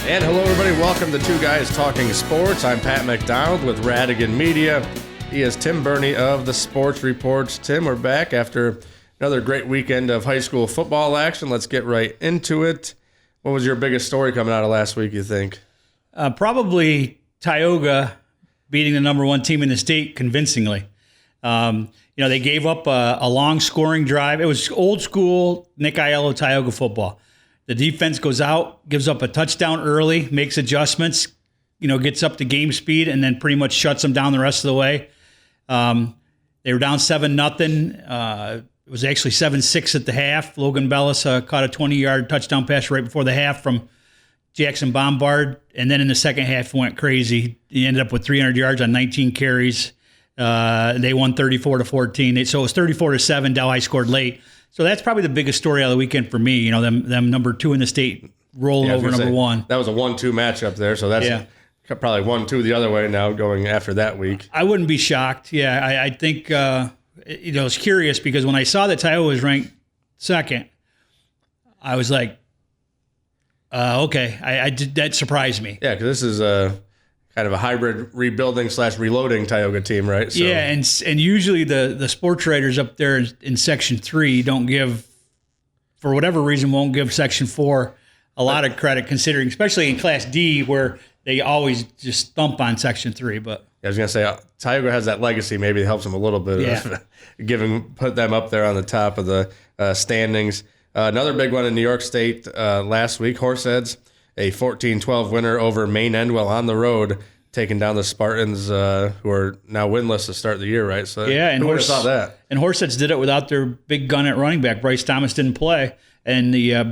And hello, everybody. Welcome to Two Guys Talking Sports. I'm Pat McDonald with Radigan Media. He is Tim Burney of the Sports Reports. Tim, we're back after another great weekend of high school football action. Let's get right into it. What was your biggest story coming out of last week, you think? Probably Tioga beating the number one team in the state convincingly. They gave up a long scoring drive. It was old school Nick Aiello Tioga football. The defense goes out, gives up a touchdown early, makes adjustments, gets up to game speed, and then pretty much shuts them down the rest of the way. They were down 7-0. It was actually 7-6 at the half. Logan Bellis caught a 20-yard touchdown pass right before the half from Jackson Bombard, and then in the second half went crazy. He ended up with 300 yards on 19 carries. They won 34-14. So it was 34-7. Delhi scored late. So that's probably the biggest story of the weekend for me. Them number two in the state rolling over number one. That was a 1-2 matchup there, so that's probably 1-2 the other way now going after that week. I wouldn't be shocked. Yeah, I think it's curious because when I saw that Tioga was ranked second, I was like, okay, that surprised me. Yeah, because this is kind of a hybrid rebuilding / reloading Tioga team, right? So. Yeah, and usually the sports writers up there in Section 3 don't give, for whatever reason, won't give Section 4 a lot of credit, considering, especially in Class D, where they always just thump on Section 3. But I was going to say, Tioga has that legacy. Maybe it helps them a little bit of put them up there on the top of the standings. Another big one in New York State last week, Horseheads, a 14-12 winner over Maine-Endwell on the road, taking down the Spartans, who are now winless to start the year, right? So and who would have thought that? And Horseheads did it without their big gun at running back. Bryce Thomas didn't play, and the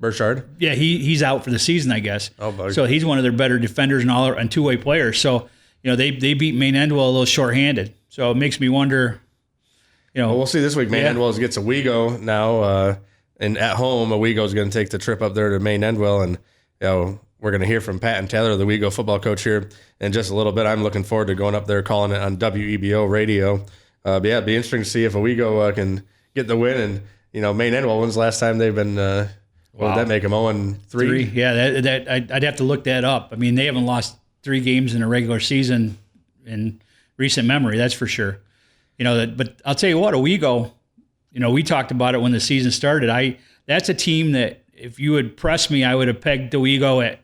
Burchard? Yeah, he's out for the season, I guess. Oh, bug. So he's one of their better defenders and two-way players. So they beat Maine-Endwell a little shorthanded. So it makes me wonder. Well, we'll see this week. Maine-Endwell gets Owego now. And at home, Owego's going to take the trip up there to Maine-Endwell, and we're going to hear from Patton Taylor, the Owego football coach, here in just a little bit. I'm looking forward to going up there, calling it on WEBO radio. But it'd be interesting to see if Owego can get the win. And Maine-Endwell, when's the last time they've been? What would that make them? 0-3? Yeah, I'd have to look that up. I mean, they haven't lost 3 games in a regular season in recent memory. That's for sure. But I'll tell you what, Owego. We talked about it when the season started. That's a team that if you had pressed me, I would have pegged Owego at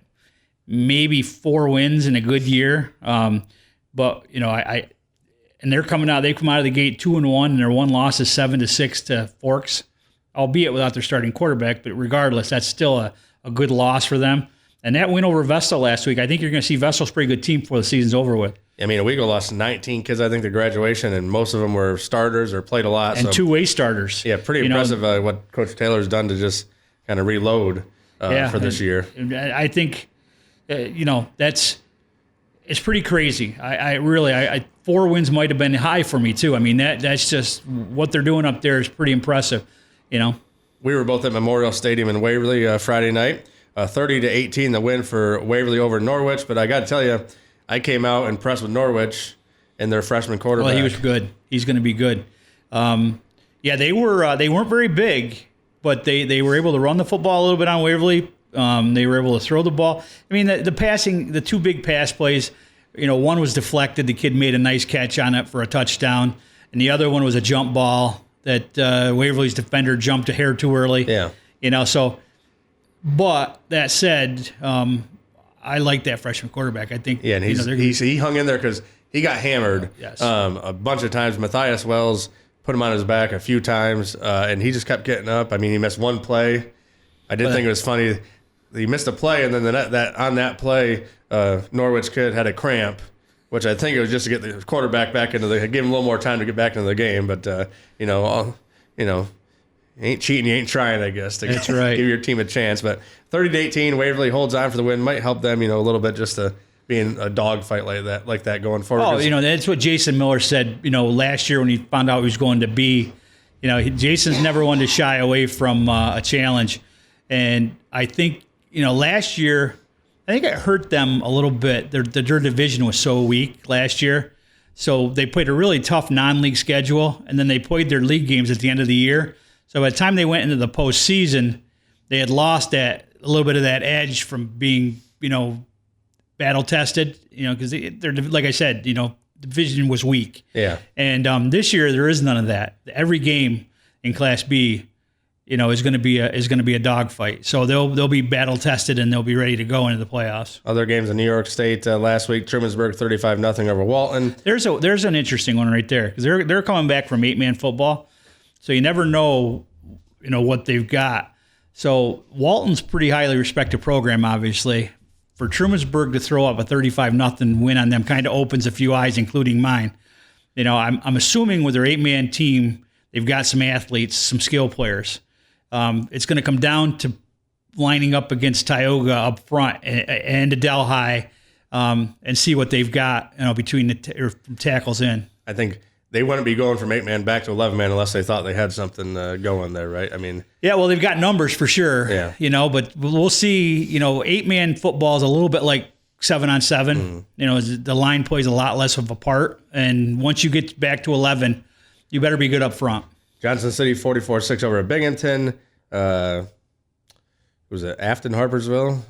maybe 4 wins in a good year. But and they're coming out. They come out of the gate 2-1, and their one loss is 7-6 to Forks, albeit without their starting quarterback. But regardless, that's still a good loss for them. And that win over Vestal last week, I think you're going to see Vestal's a pretty good team before the season's over with. I mean, Owego lost 19 kids, I think, to graduation, and most of them were starters or played a lot. And two-way starters. Yeah, pretty impressive what Coach Taylor's done to just kind of reload for this year. I think, it's pretty crazy. I 4 wins might have been high for me, too. I mean, that's just what they're doing up there is pretty impressive, We were both at Memorial Stadium in Waverly Friday night. 30-18, the win for Waverly over Norwich. But I got to tell you, I came out impressed with Norwich and their freshman quarterback. Well, he was good. He's going to be good. They weren't very big, but they were able to run the football a little bit on Waverly. They were able to throw the ball. I mean, the passing, the 2 big pass plays, one was deflected. The kid made a nice catch on it for a touchdown, and the other one was a jump ball that Waverly's defender jumped a hair too early. Yeah. But that said, I like that freshman quarterback. I think. Yeah, and he hung in there because he got hammered yes. A bunch of times. Matthias Wells put him on his back a few times, and he just kept getting up. I mean, he missed one play. I did think it was funny. He missed a play, and then on that play, Norwich kid had a cramp, which I think it was just to get the quarterback back give him a little more time to get back into the game. But you ain't cheating, you ain't trying, I guess, to That's right. give your team a chance. But 30-18, Waverly holds on for the win. Might help them, a little bit just to be in a dogfight like that going forward. Oh, that's what Jason Miller said, last year when he found out he was going to be. Jason's never one to shy away from a challenge. And I think, last year, I think it hurt them a little bit. Their division was so weak last year. So they played a really tough non-league schedule, and then they played their league games at the end of the year. So by the time they went into the postseason, they had lost at a little bit of that edge from being, battle tested, because they're, like I said, the division was weak. Yeah. And this year there is none of that. Every game in Class B, is going to be a dogfight. So they'll be battle tested and they'll be ready to go into the playoffs. Other games in New York State last week: Trumansburg 35-0 over Walton. There's an interesting one right there because they're coming back from 8-man football, so you never know, what they've got. So Walton's pretty highly respected program, obviously. For Trumansburg to throw up a 35-0 win on them kind of opens a few eyes, including mine. I'm assuming with their 8-man team, they've got some athletes, some skill players. It's going to come down to lining up against Tioga up front and Adele High, and see what they've got between the tackles in. I think they wouldn't be going from 8-man back to 11-man unless they thought they had something going there, right? I mean, yeah, well, they've got numbers for sure. Yeah. But we'll see. 8-man football is a little bit like 7-on-7. The line plays a lot less of a part, and once you get back to 11, you better be good up front. Johnson City 44-6 over Binghamton. Was it Afton Harpersville?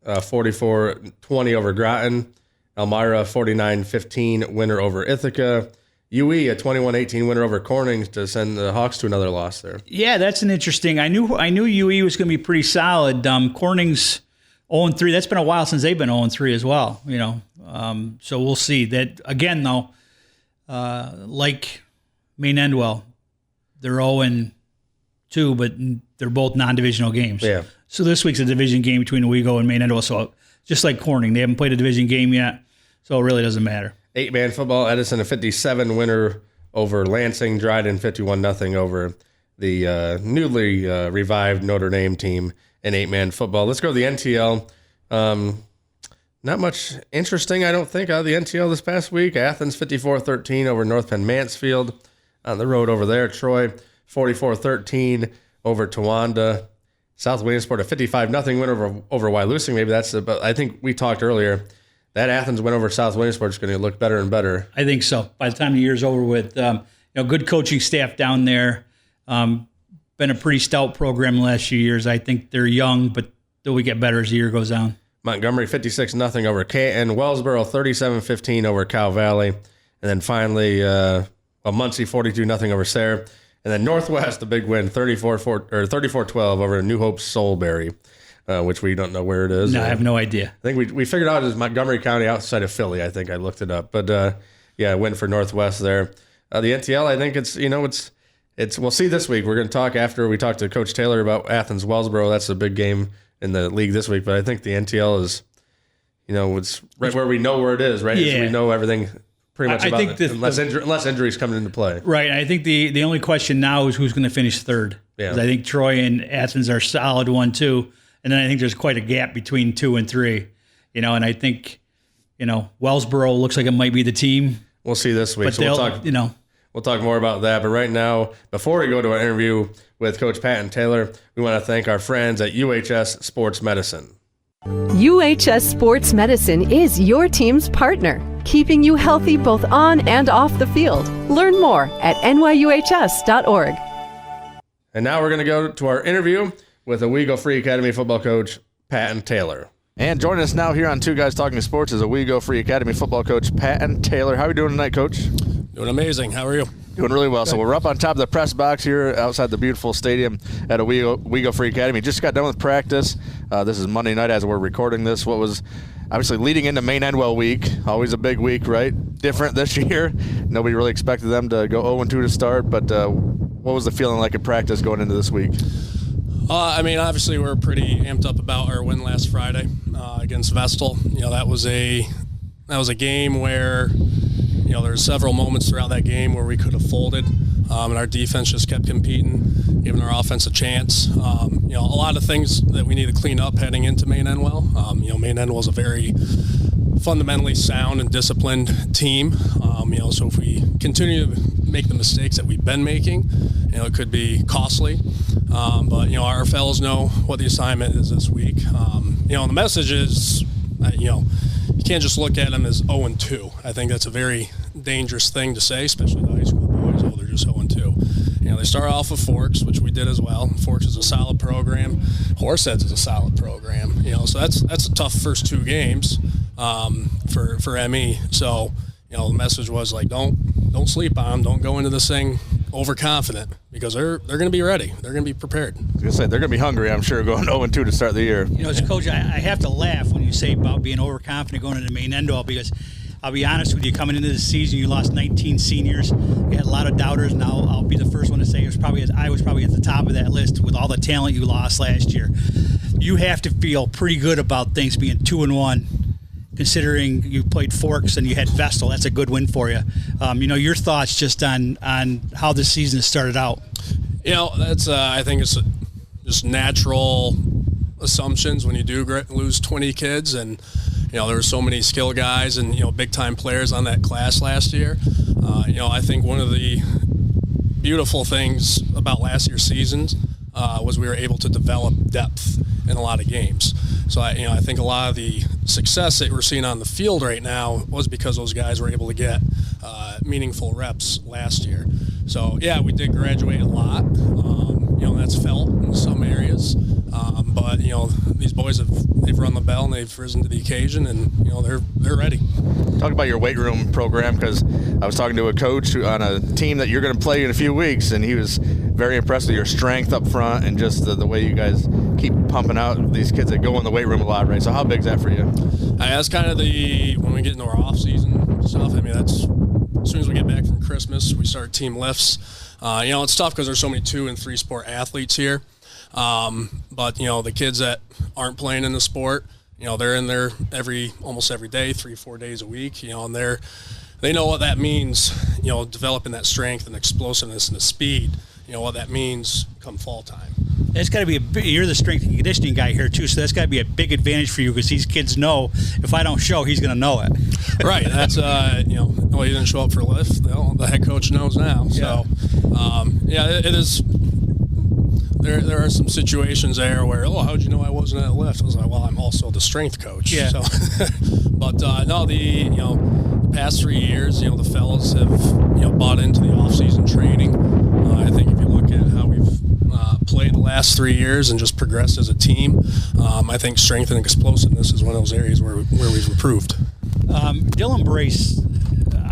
44-20 over Groton. Elmira 49-15 winner over Ithaca. UE a 21-18 winner over Corning to send the Hawks to another loss there. Yeah, that's an interesting. I knew UE was going to be pretty solid. Corning's 0-3. That's been a while since they've been 0-3 as well. So we'll see. That again though, like Maine-Endwell, they're 0-2, but they're both non-divisional games. Yeah. So this week's a division game between Owego and Maine-Endwell. So just like Corning, they haven't played a division game yet, so it really doesn't matter. 8-man football, Edison a 57 winner over Lansing. Dryden 51-0 over the newly revived Notre Dame team in 8-man football. Let's go to the NTL. Not much interesting, I don't think, out of the NTL this past week. Athens 54-13 over North Penn Mansfield. On the road over there, Troy 44-13 over Towanda. South Williamsport a 55-0 win over Wyalusing. Maybe that's but I think we talked earlier. That Athens win over South Williamsport is going to look better and better. I think so. By the time the year's over with, good coaching staff down there. Been a pretty stout program the last few years. I think they're young, but they'll get better as the year goes on. Montgomery 56-0 over Canton. Wellsboro 37-15 over Cow Valley. And then finally, Muncie 42-0 over Sayre. And then Northwest, a big win, 34-12 over New Hope Soulberry, which we don't know where it is. No, I have no idea. I think we figured out it was Montgomery County outside of Philly. I think I looked it up. But, win for Northwest there. The NTL, I think it's we'll see this week. We're going to talk after we talk to Coach Taylor about Athens-Wellsboro. That's a big game in the league this week. But I think the NTL is, it's right where we know where it is, right? Yeah. So we know everything pretty much I about think it, unless injuries come into play. Right. I think the only question now is who's going to finish third. Yeah. 'Cause I think Troy and Athens are solid 1-2. And then I think there's quite a gap between 2 and 3. And I think, Wellsboro looks like it might be the team. We'll see this week. But So we'll talk more about that. But right now, before we go to our interview with Coach Patton Taylor, we want to thank our friends at UHS Sports Medicine. UHS Sports Medicine is your team's partner, keeping you healthy both on and off the field. Learn more at nyuhs.org. And now we're going to go to our interview with Owego Free Academy football coach Patton Taylor. And joining us now here on Two Guys Talking Sports is Owego Free Academy football coach Patton Taylor. How are you doing tonight, Coach? Doing amazing. How are you? Doing really well. So we're up on top of the press box here outside the beautiful stadium at Owego Free Academy. Just got done with practice. This is Monday night as we're recording this. What was obviously leading into Maine-Endwell week. Always a big week, right? Different this year. Nobody really expected them to go 0-2 to start. But what was the feeling like in practice going into this week? Obviously we're pretty amped up about our win last Friday against Vestal. That was a game where there were several moments throughout that game where we could have folded, and our defense just kept competing, giving our offense a chance. A lot of things that we need to clean up heading into Maine-Endwell. Maine-Endwell is a very fundamentally sound and disciplined team. So if we continue to make the mistakes that we've been making, it could be costly. But our fellows know what the assignment is this week. The message is, you can't just look at them as 0-2. I think that's a very dangerous thing to say, especially the high school boys. Oh, they're just 0-2. they start off with Forks, which we did as well. Forks is a solid program. Horseheads is a solid program. So that's a tough first 2 games for ME. So the message was like, don't sleep on them. Don't go into this thing overconfident, because they're going to be ready. They're going to be prepared. I was going to say, they're going to be hungry, I'm sure, going 0-2 to start the year. As a coach, I have to laugh when you say about being overconfident going into Maine-Endwell, because I'll be honest with you, coming into this season, you lost 19 seniors. You had a lot of doubters. Now I'll be the first one to say I was probably at the top of that list with all the talent you lost last year. You have to feel pretty good about things being 2-1. Considering you played Forks and you had Vestal, that's a good win for you. Your thoughts just on how this season has started out. That's I think it's just natural assumptions when you do lose 20 kids, and there were so many skill guys and big time players on that class last year. I think one of the beautiful things about last year's seasons was we were able to develop depth in a lot of games. So I think a lot of the success that we're seeing on the field right now was because those guys were able to get meaningful reps last year. So yeah, we did graduate a lot. That's felt in some areas, but these boys they've run the bell and they've risen to the occasion, and they're ready. Talk about your weight room program, because I was talking to a coach on a team that you're going to play in a few weeks, and he was very impressed with your strength up front and just the way you guys keep pumping out these kids that go in the weight room a lot, right? So how big is that for you? That's kind of when we get into our off-season stuff. That's as soon as we get back from Christmas, we start team lifts. It's tough because there's so many 2- and 3-sport athletes here. But the kids that aren't playing in the sport, they're in there almost every day, 3-4 days a week, and they know what that means, developing that strength and explosiveness and the speed, what that means come fall time. That's got to be you're the strength and conditioning guy here too, so that's got to be a big advantage for you, because these kids know if I don't show, he's going to know it. Right. That's he didn't show up for lift. The head coach knows now. So it is. There are some situations there where, how'd you know I wasn't at lift? I was like, well, I'm also the strength coach. Yeah. So, but the past 3 years, the fellows have bought into the off-season training. I think if you look at how we've played the last 3 years and just progressed as a team, I think strength and explosiveness is one of those areas where we've improved. Dylan Brace,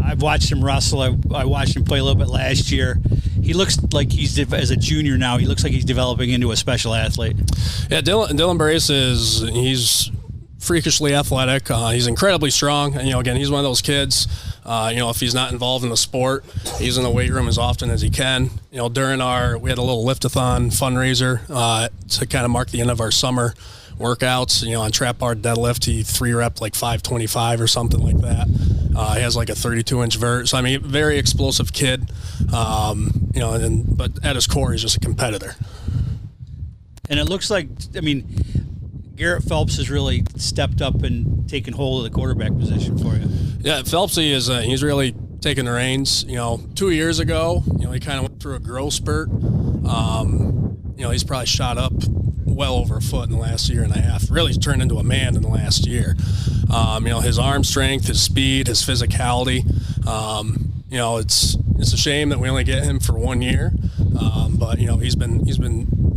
I've watched him wrestle. I watched him play a little bit last year. He looks like as a junior now, he looks like he's developing into a special athlete. Yeah, Dylan Brace he's freakishly athletic. He's incredibly strong. And, again, he's one of those kids, if he's not involved in the sport, he's in the weight room as often as he can. During we had a little lift-a-thon fundraiser to kind of mark the end of our summer workouts. On trap bar deadlift, he 3-rep like 525 or something like that. He has like a 32-inch vert. So, very explosive kid. But at his core, he's just a competitor. And it looks like, Garrett Phelps has really stepped up and taken hold of the quarterback position for you. Yeah, Phelpsy he's really taken the reins. 2 years ago, he kind of went through a growth spurt. He's probably shot up well over a foot in the last year and a half. Really turned into a man in the last year. His arm strength, his speed, his physicality. It's a shame that we only get him for 1 year. But he's been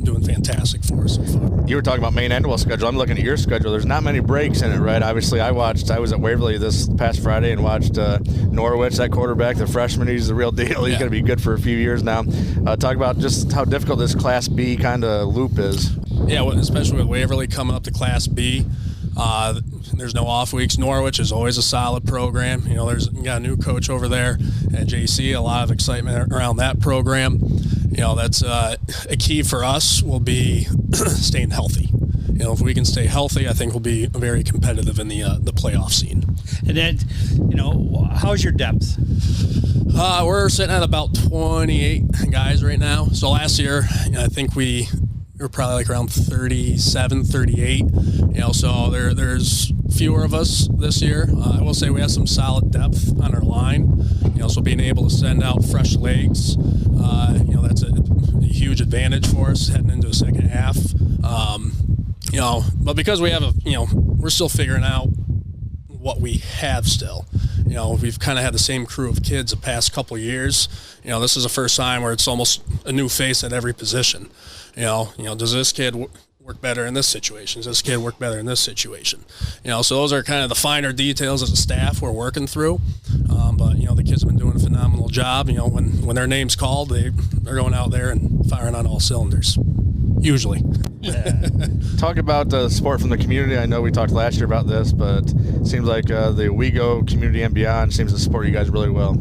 doing fantastic for us so far. You were talking about Maine-Endwell schedule. I'm looking at your schedule. There's not many breaks in it, right? Obviously, I was at Waverly this past Friday and watched Norwich, that quarterback, the freshman. He's the real deal. He's going to be good for a few years now. Talk about just how difficult this Class B kind of loop is. Yeah, especially with Waverly coming up to Class B. There's no off weeks. Norwich is always a solid program. You got a new coach over there at JC. A lot of excitement around that program. That's a key for us will be staying healthy. If we can stay healthy, I think we'll be very competitive in the playoff scene. And then, how's your depth? We're sitting at about 28 guys right now. So last year, I think we were probably like around 37, 38. So there's fewer of us this year. I will say we have some solid depth on our line. So being able to send out fresh legs, that's a huge advantage for us heading into the second half. But because we have we're still figuring out what we have still. we've kind of had the same crew of kids the past couple of years. This is the first time where it's almost a new face at every position. Does this kid work better in this situation? Does this kid work better in this situation? So those are kind of the finer details as a staff we're working through. But the kids have been doing a phenomenal job. When their name's called, they're going out there and firing on all cylinders. Usually. Talk about the support from the community. I know we talked last year about this, but it seems like the Owego community and beyond seems to support you guys really well.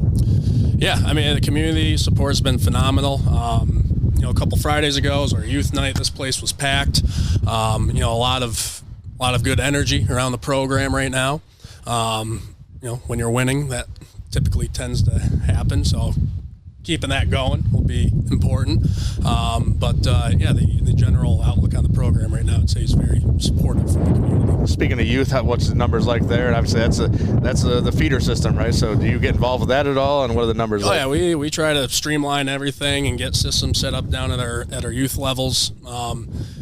Yeah, the community support has been phenomenal. A couple Fridays ago was our youth night. This place was packed. A lot of good energy around the program right now. When you're winning, that typically tends to happen. So keeping that going will be important. The general outlook on the program right now, I'd say, is very supportive from the community. Speaking of youth, what's the numbers like there? And obviously that's the feeder system, right? So do you get involved with that at all? And what are the numbers like? Yeah, we try to streamline everything and get systems set up down at our youth levels.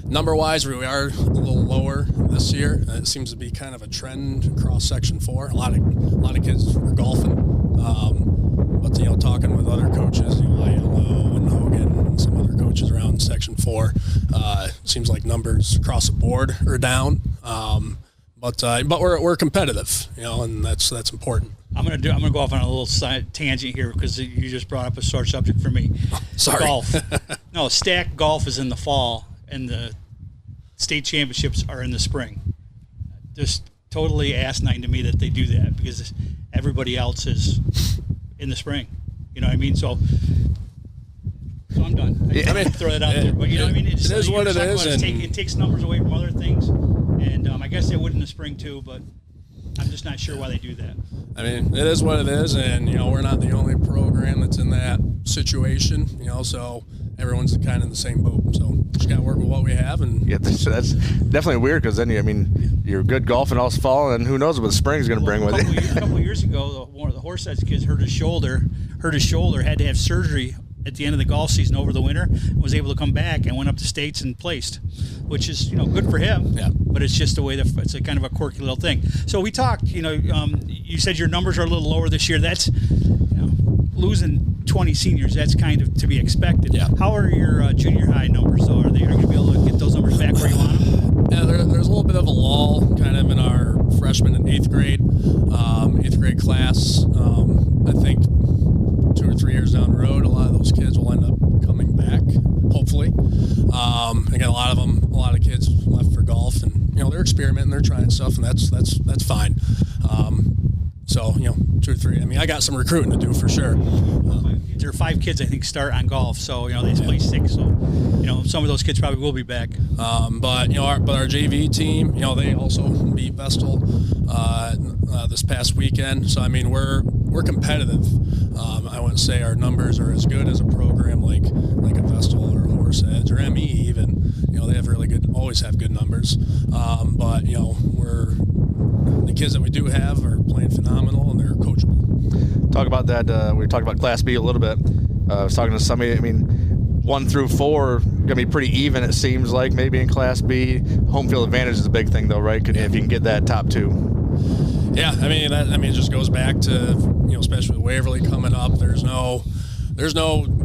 Number-wise, we are a little lower this year. It seems to be kind of a trend across Section 4. A lot of kids are golfing. But talking with other coaches, Aiello and Hogan and some other coaches around Section 4, seems like numbers across the board are down. But we're competitive, and that's important. I'm gonna go off on a little side tangent here because you just brought up a sore subject for me. Sorry. Golf. No, stack golf is in the fall, and the state championships are in the spring. Just totally asinine to me that they do that because everybody else is in the spring. You know what I mean? So I'm done. I throw that out there. But you know what I mean? It is what it is. It takes numbers away from other things. And I guess they would in the spring too, but I'm just not sure why they do that. It is what it is. And, we're not the only program that's in that situation, so everyone's kind of in the same boat. So just got to work with what we have. And yeah, that's definitely weird because then, you're good golfing all fall, and who knows what the spring's going to bring with it. A couple of years ago, one of the Horseheads kids hurt his shoulder, had to have surgery at the end of the golf season over the winter, was able to come back and went up to states and placed, which is good for him. Yeah. But it's just the way it's a kind of a quirky little thing. So we talked. You said your numbers are a little lower this year. That's losing 20 seniors. That's kind of to be expected. Yeah. How are your junior high numbers though? Are you going to be able to get those numbers back where you want them? Yeah, there's a little bit of a lull kind of in our freshman and eighth grade class. I think 2 or 3 years down the road, a lot of those kids will end up coming back, hopefully. Again, a lot of kids left for golf, and they're experimenting, they're trying stuff, and that's fine. So 2 or 3. I got some recruiting to do for sure. There are 5 kids I think start on golf, so they play 6. So some of those kids probably will be back. But our JV team, they also beat Vestal this past weekend. So we're competitive. I wouldn't say our numbers are as good as a program like a Vestal or Horseheads or ME even. They have always have good numbers. But the kids that we do have are playing phenomenal and they're coachable. Talk about that. We talked about Class B a little bit. I was talking to somebody. 1 through 4 are going to be pretty even, it seems like, maybe in Class B. Home field advantage is a big thing, though, right? If you can get that top 2. Yeah, it just goes back to, especially with Waverly coming up, there's no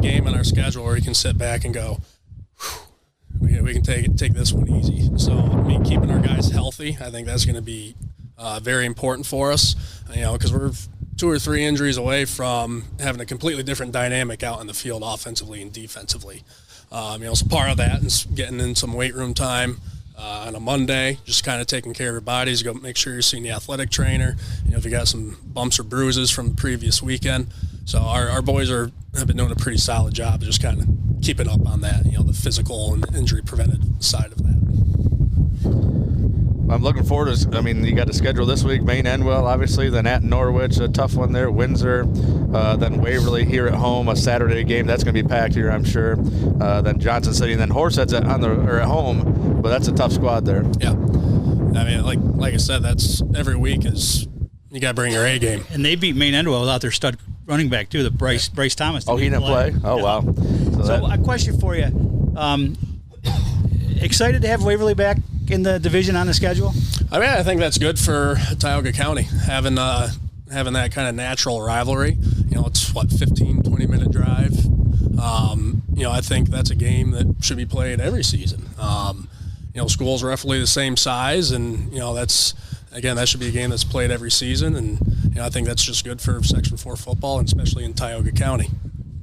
game in our schedule where you can sit back and go, we can take this one easy. So, keeping our guys healthy, I think that's going to be very important for us, because we're 2 or 3 injuries away from having a completely different dynamic out in the field offensively and defensively. So part of that is getting in some weight room time on a Monday, just kind of taking care of your bodies. Go make sure you're seeing the athletic trainer. If you got some bumps or bruises from the previous weekend. So our boys have been doing a pretty solid job of just kind of keeping up on that, the physical and injury prevented side of that. I'm looking forward to, you got a schedule this week, Maine-Endwell, obviously, then at Norwich, a tough one there, Windsor, then Waverly here at home, a Saturday game. That's going to be packed here, I'm sure. Then Johnson City, and then Horseheads at home, but that's a tough squad there. Yeah. Like I said, that's every week is you got to bring your A game. And they beat Maine-Endwell without their stud running back, too, the Bryce Thomas. Oh, he didn't play? Oh, yeah. Wow. So a question for you. Excited to have Waverly back in the division on the schedule? I think that's good for Tioga County, having having that kind of natural rivalry. It's 15, 20-minute drive. I think that's a game that should be played every season. School's roughly the same size, and that should be a game that's played every season, and I think that's just good for Section 4 football, and especially in Tioga County.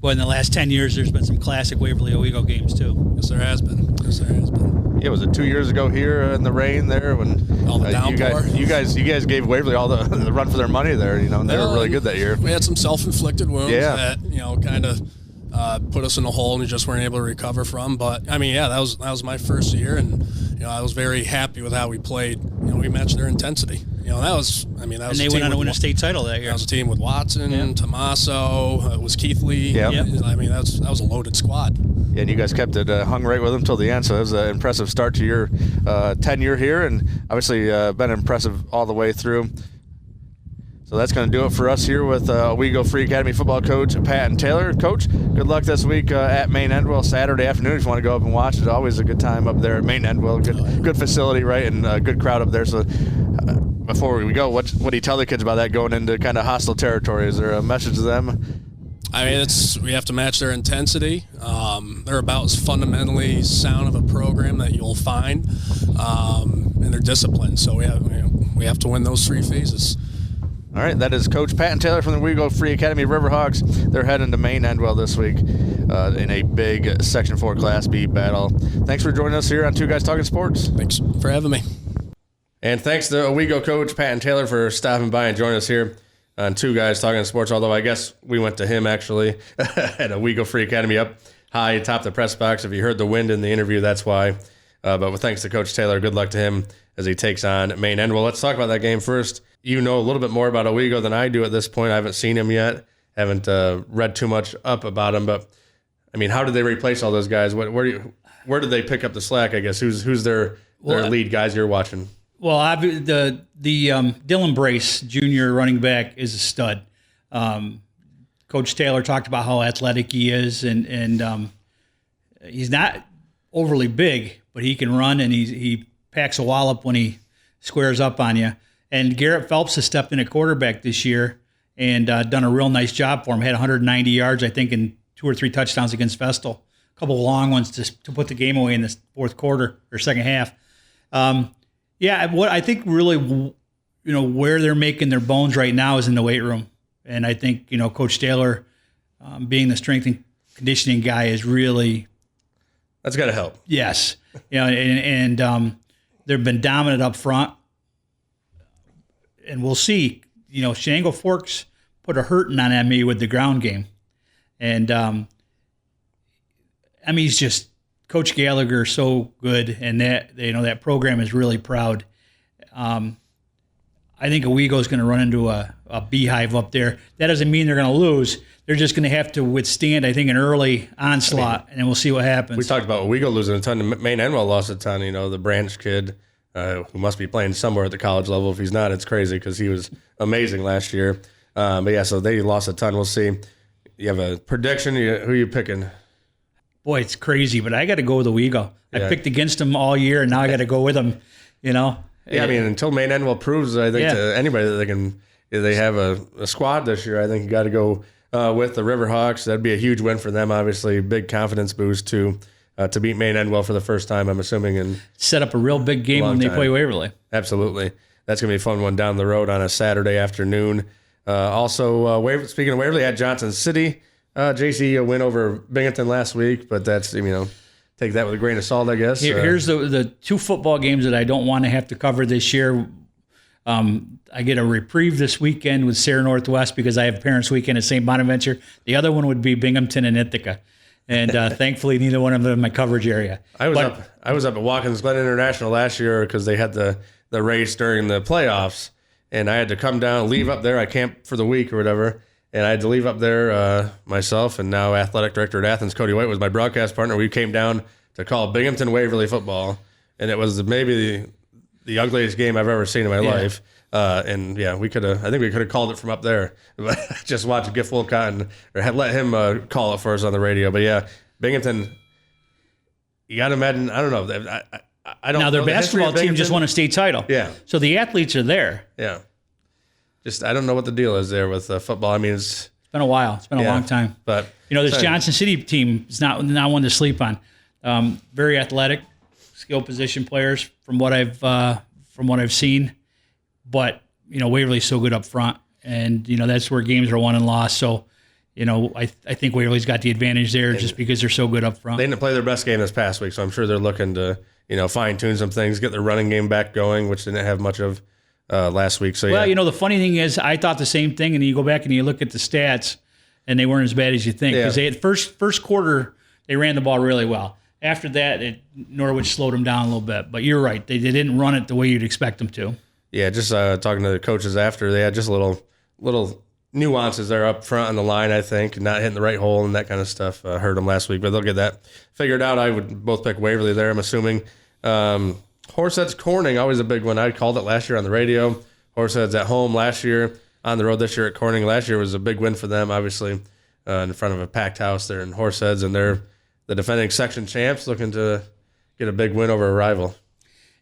Well, in the last 10 years, there's been some classic Waverly Owego games too. Yes, there has been. Yeah, was it 2 years ago here in the rain there when all the downpour? You guys gave Waverly all the run for their money there, and they were really good that year. We had some self-inflicted wounds that kind of put us in a hole and we just weren't able to recover from. But that was my first year, and I was very happy with how we played. We matched their intensity. That was. And they went on to win a state title that year. That was a team with Watson, Tommaso, it was Keith Lee. Yeah. That was a loaded squad. Yeah, and you guys kept it hung right with them till the end. So it was an impressive start to your tenure here, and obviously been impressive all the way through. So that's going to do it for us here with Owego Free Academy football coach Patton Taylor. Coach, good luck this week at Maine-Endwell Saturday afternoon. If you want to go up and watch it, always a good time up there at Maine-Endwell. Good facility, right, and a good crowd up there. So before we go, what do you tell the kids about that going into kind of hostile territory? Is there a message to them? We have to match their intensity. They're about as fundamentally sound of a program that you'll find, and they're disciplined. So we have to win those three phases. All right, that is Coach Patton Taylor from the Owego Free Academy Riverhawks. They're heading to Maine-Endwell this week in a big Section 4 Class B battle. Thanks for joining us here on Two Guys Talking Sports. Thanks for having me. And thanks to Owego coach Patton Taylor for stopping by and joining us here on Two Guys Talking Sports, although I guess we went to him actually at Owego Free Academy up high atop the press box. If you heard the wind in the interview, that's why. But thanks to Coach Taylor, good luck to him as he takes on Maine-Endwell. Let's talk about that game first. You know a little bit more about Owego than I do at this point. I haven't seen him yet. Haven't read too much up about him. But, how did they replace all those guys? Where did they pick up the slack, I guess? Who's their lead guys you're watching? Well, the Dylan Brace, junior running back, is a stud. Coach Taylor talked about how athletic he is, and he's not overly big, but he can run, and he packs a wallop when he squares up on you. And Garrett Phelps has stepped in at quarterback this year and done a real nice job for him. Had 190 yards, I think, and 2 or 3 touchdowns against Vestal. A couple of long ones to put the game away in the fourth quarter or second half. What I think really, where they're making their bones right now is in the weight room. And I think, Coach Taylor, being the strength and conditioning guy, is really... That's got to help. Yes. And they've been dominant up front. And we'll see. Shango Forks put a hurting on me with the ground game. And, he's just... Coach Gallagher is so good, and that program is really proud. I think Owego is going to run into a beehive up there. That doesn't mean they're going to lose. They're just going to have to withstand, I think, an early onslaught, and then we'll see what happens. We talked about Owego losing a ton. Maine-Endwell lost a ton. The Branch kid who must be playing somewhere at the college level. If he's not, it's crazy because he was amazing last year. So they lost a ton. We'll see. You have a prediction? Who are you picking? Boy, it's crazy, but I got to go with Owego. I picked against them all year, and now I got to go with them. Yeah, until Maine-Endwell proves, I think, to anybody that they have a squad this year, I think you got to go with the Riverhawks. That'd be a huge win for them, obviously. Big confidence boost to beat Maine-Endwell for the first time, I'm assuming. And set up a real big game when they play Waverly. Absolutely. That's going to be a fun one down the road on a Saturday afternoon. Also, speaking of Waverly, at Johnson City, JC, a win over Binghamton last week, but that's, take that with a grain of salt, I guess. Here's the 2 football games that I don't want to have to cover this year. I get a reprieve this weekend with Sarah Northwest because I have Parents Weekend at St. Bonaventure. The other one would be Binghamton and Ithaca. And thankfully, neither one of them in my coverage area. I was up at Watkins Glen International last year because they had the race during the playoffs, and I had to come down, leave up there. I camped for the week or whatever. And I had to leave up there myself, and now athletic director at Athens, Cody White, was my broadcast partner. We came down to call Binghamton Waverly football, and it was maybe the ugliest game I've ever seen in my life. I think we could have called it from up there. But just watched Giff Wolcott or let him call it for us on the radio. But yeah, Binghamton, you got to imagine. I don't know. I don't. Now their basketball team just won a state title. Yeah. So the athletes are there. Yeah. I don't know what the deal is there with football. I mean, it's been a while. It's been a long time. But this Johnson City team is not one to sleep on. Very athletic, skill position players from what I've seen. But Waverly's so good up front, and that's where games are won and lost. So I think Waverly's got the advantage there just because they're so good up front. They didn't play their best game this past week, so I'm sure they're looking to fine tune some things, get their running game back going, which they didn't have much of last week. So the funny thing is, I thought the same thing, and you go back and you look at the stats, and they weren't as bad as you think because they had first quarter they ran the ball really well. After that, Norwich slowed them down a little bit. But you're right, they didn't run it the way you'd expect them to. Yeah, just talking to the coaches after, they had just little nuances there up front on the line, I think, not hitting the right hole and that kind of stuff hurt them last week. But they'll get that figured out. I would both pick Waverly there, I'm assuming. Horseheads Corning, always a big one. I called it last year on the radio. Horseheads at home last year, on the road this year at Corning. Last year was a big win for them, obviously, in front of a packed house there in Horseheads. And they're the defending section champs, looking to get a big win over a rival.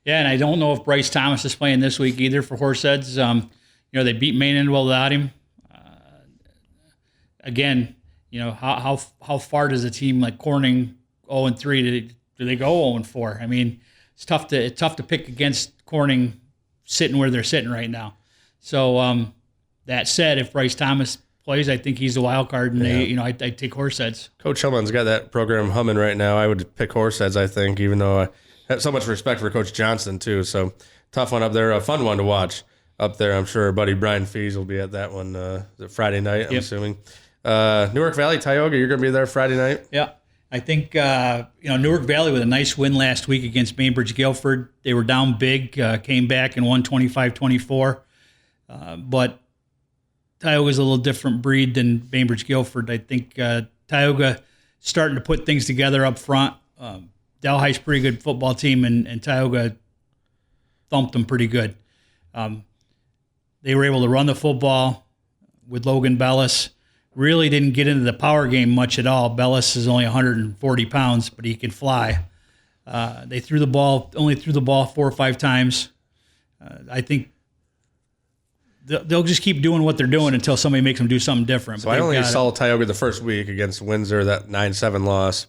Yeah, and I don't know if Bryce Thomas is playing this week either for Horseheads. They beat Maine-Endwell without him. Again, how far does a team like Corning 0-3 do they go 0-4? I mean, it's tough to pick against Corning sitting where they're sitting right now. So that said, if Bryce Thomas plays, I think he's the wild card, and I'd take Horseheads. Coach Hillman's got that program humming right now. I would pick Horseheads, I think, even though I have so much respect for Coach Johnson too. So tough one up there, a fun one to watch up there. I'm sure our buddy Brian Fees will be at that one Friday night, I'm assuming. Newark Valley, Tioga, you're going to be there Friday night? Yeah. I think, Newark Valley with a nice win last week against Bainbridge Guilford. They were down big, came back and won 25-24. But Tioga's a little different breed than Bainbridge Guilford. I think Tioga starting to put things together up front. Delhi's pretty good football team, and Tioga thumped them pretty good. They were able to run the football with Logan Bellis. Really didn't get into the power game much at all. Bellis is only 140 pounds, but he can fly. They only threw the ball 4 or 5 times. I think they'll just keep doing what they're doing until somebody makes them do something different. So I only saw Tioga the first week against Windsor, that 9-7 loss.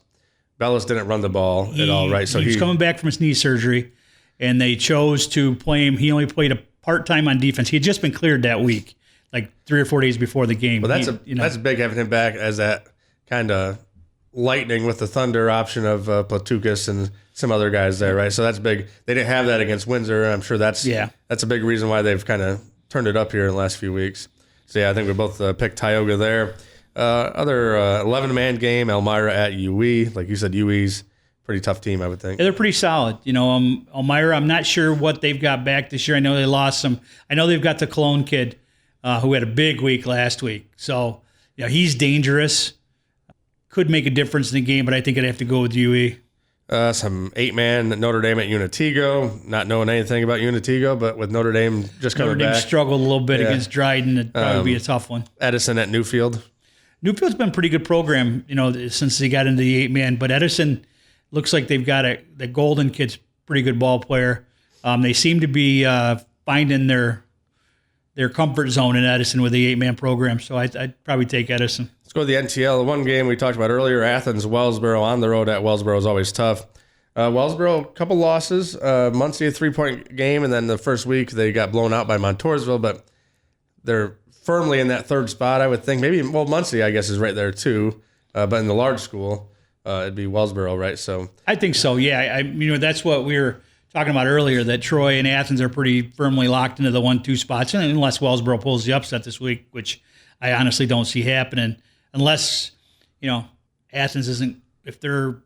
Bellis didn't run the ball at all, right? So he was coming back from his knee surgery, and they chose to play him. He only played a part-time on defense. He had just been cleared that week, like 3 or 4 days before the game. Well, that's big having him back as that kind of lightning with the thunder option of Platukas and some other guys there, right? So that's big. They didn't have that against Windsor, and I'm sure that's a big reason why they've kind of turned it up here in the last few weeks. So, I think we both picked Tioga there. Other 11-man game, Elmira at UE. Like you said, UE's pretty tough team, I would think. Yeah, they're pretty solid. Elmira, I'm not sure what they've got back this year. I know they lost some. I know they've got the Cologne kid who had a big week last week. So, he's dangerous. Could make a difference in the game, but I think I'd have to go with UE. Some 8-man Notre Dame at Unitigo. Not knowing anything about Unitigo, but with Notre Dame just coming back. Notre Dame struggled a little bit against Dryden. It'd probably be a tough one. Edison at Newfield. Newfield's been a pretty good program, since they got into the 8-man. But Edison looks like they've got the Golden kid's pretty good ball player. They seem to be finding their comfort zone in Edison with the 8-man program. So I'd probably take Edison. Let's go to the NTL. The one game we talked about earlier, Athens-Wellsboro on the road at Wellsboro is always tough. Wellsboro, a couple losses. Muncie, a 3-point game, and then the first week they got blown out by Montoursville, but they're firmly in that third spot, I would think. Muncie, I guess, is right there too. But in the large school, it'd be Wellsboro, right? So I think so, yeah. That's what we were talking about earlier, that Troy and Athens are pretty firmly locked into the 1-2 spots, and unless Wellsboro pulls the upset this week, which I honestly don't see happening, unless, Athens isn't, if they're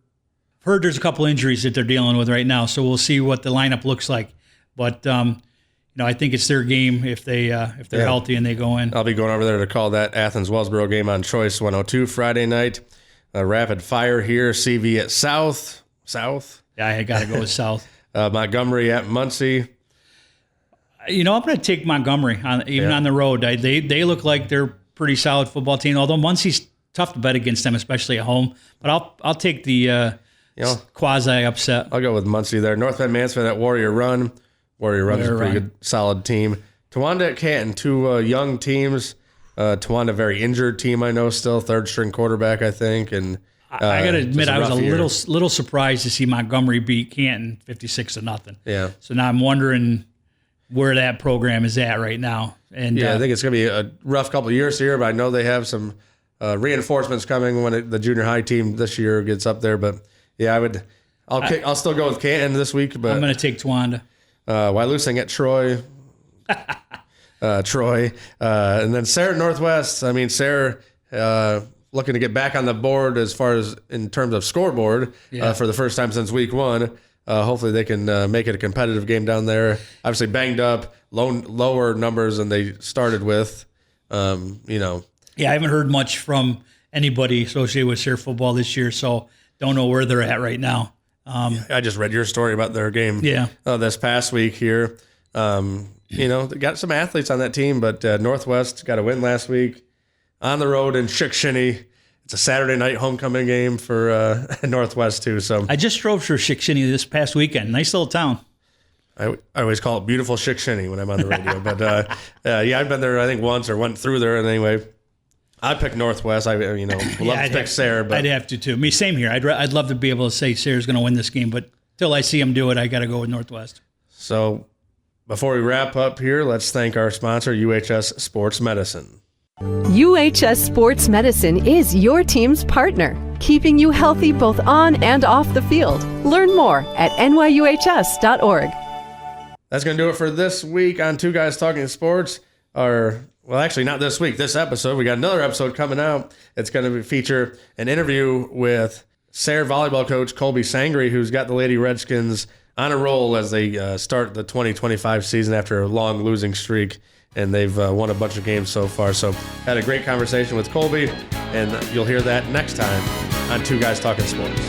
heard there's a couple injuries that they're dealing with right now, so we'll see what the lineup looks like. But I think it's their game if they're healthy and they go in. I'll be going over there to call that Athens-Wellsboro game on Choice 102 Friday night. Rapid fire here. CV at South. Yeah, I got to go with South. Montgomery at Muncie. I'm going to take Montgomery on the road. They look like they're a pretty solid football team, although Muncie's tough to bet against them, especially at home. But I'll take the quasi upset. I'll go with Muncie there. North Bend Mansfield at Warrior Run. Warrior Run's a pretty good, solid team. Towanda at Canton, two young teams. Towanda, very injured team, I know still, third string quarterback, I think. And I got to admit, I was a year. little surprised to see Montgomery beat Canton 56-0. Yeah. So now I'm wondering where that program is at right now. And I think it's going to be a rough couple of years here, but I know they have some reinforcements coming when the junior high team this year gets up there. But yeah, I'll still go with Canton this week. But I'm going to take Towanda. Wyalusing at Troy. Troy. And then Sarah at Northwest. I mean, Sarah looking to get back on the board as far as in terms of scoreboard for the first time since week 1. Hopefully they can make it a competitive game down there. Obviously banged up, lower numbers than they started with. Yeah, I haven't heard much from anybody associated with Sarah football this year, so don't know where they're at right now. I just read your story about their game this past week here. They got some athletes on that team, but Northwest got a win last week on the road in Chickashinny. It's a Saturday night homecoming game for Northwest too. So I just drove through Chickashinny this past weekend. Nice little town. I always call it beautiful Chickashinny when I'm on the radio. But I've been there I think once or went through there. And anyway, I picked Northwest. Would love to pick Sarah, but I'd have to too. Me, same here. I'd love to be able to say Sarah's going to win this game, but till I see them do it, I got to go with Northwest. So before we wrap up here, let's thank our sponsor, UHS Sports Medicine. UHS Sports Medicine is your team's partner, keeping you healthy both on and off the field. Learn more at nyuhs.org. That's going to do it for this week on Two Guys Talking Sports. Actually, not this week, this episode. We got another episode coming out. It's going to feature an interview with Sayre volleyball coach Colby Sangre, who's got the Lady Redskins on a roll as they start the 2025 season after a long losing streak. And they've won a bunch of games so far. So had a great conversation with Colby, and you'll hear that next time on Two Guys Talking Sports.